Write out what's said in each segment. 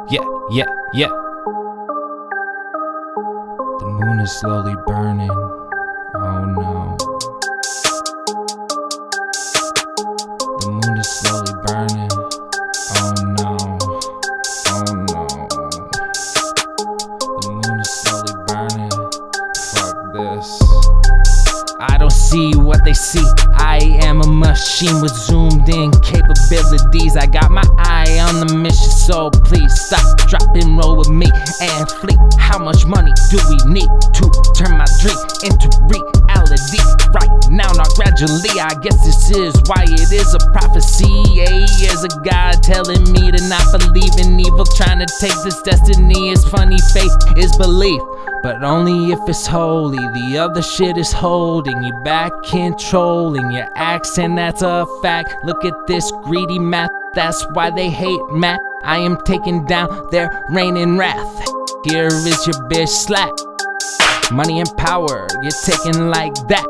Yeah. The moon is slowly burning. Oh no. The moon is slowly burning. Oh no. Oh no. The moon is slowly burning. Fuck this. I don't see what they see. I am a machine with zoomed in capabilities. I got my eye on the mission, so please stop, drop and roll with me and fleet. How much money do we need to turn my dream into reality? Right now, not gradually. I guess this is why it is a prophecy. Is a God telling me to not believe in evil, trying to take this destiny. It's funny, faith is belief, but only if it's holy. The other shit is holding you back, controlling your acts, and that's a fact. Look at this greedy math, that's why they hate math. I am taking down their reign and wrath. Here is your bitch slap. Money and power, you're taken like that.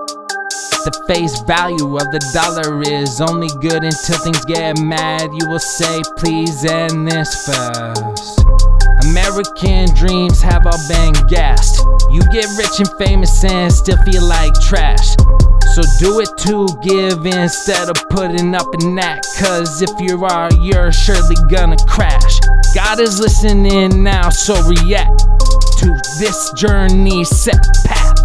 The face value of the dollar is only good until things get mad. You will say, please end this fast. American dreams have all been gassed. You get rich and famous and still feel like trash. So do it to give instead of putting up an act. Cause if you are, you're surely gonna crash. God is listening now, so react to this journey set path.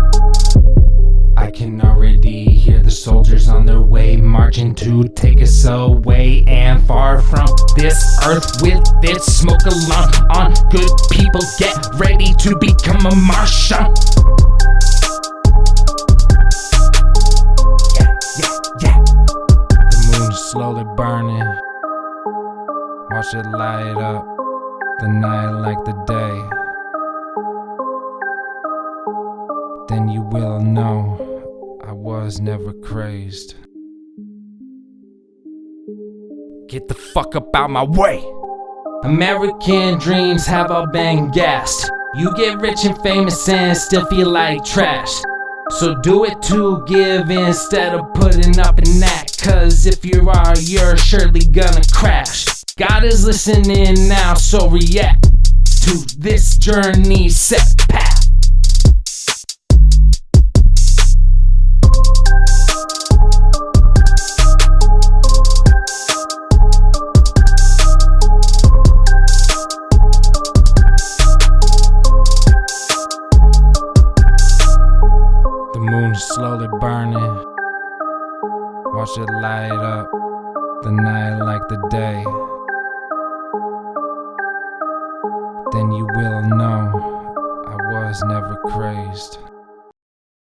I can already hear the soldiers on their way, marching to take us away and far from this earth with its smoke alarm on. Good people, get ready to become a Martian. Yeah. The moon is slowly burning. Watch it light up the night like the day. Then you will know I was never crazed. Get the fuck up out my way. American dreams have all been gassed. You get rich and famous and still feel like trash. So do it to give instead of putting up an act. Cause if you are, you're surely gonna crash. God is listening now, so react to this journey set path. The moon is slowly burning. Watch it light up the night like the day. Then you will know I was never crazed.